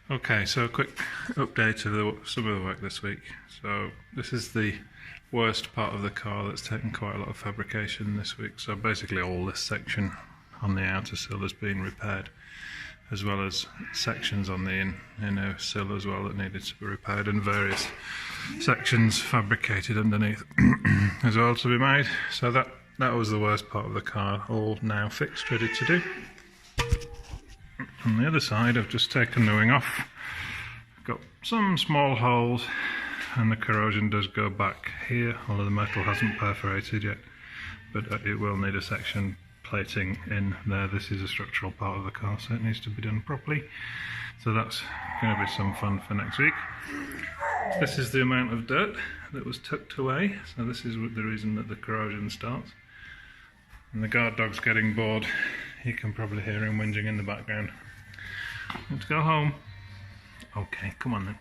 Okay, so a quick update of some of the work this week. So this is the worst part of the car that's taken quite a lot of fabrication this week. So basically all this section on the outer sill has been repaired, as well as sections on the inner sill as well that needed to be repaired, and various sections fabricated underneath as well to be made. So that was the worst part of the car, all now fixed, ready to do. On the other side, I've just taken the wing off. Got some small holes, and the corrosion does go back here, although the metal hasn't perforated yet, but it will need a section plating in there. This is a structural part of the car, so it needs to be done properly. So that's going to be some fun for next week. This is the amount of dirt that was tucked away, so this is the reason that the corrosion starts. And the guard dog's getting bored. You can probably hear him whinging in the background. Let's go home. Okay, come on then.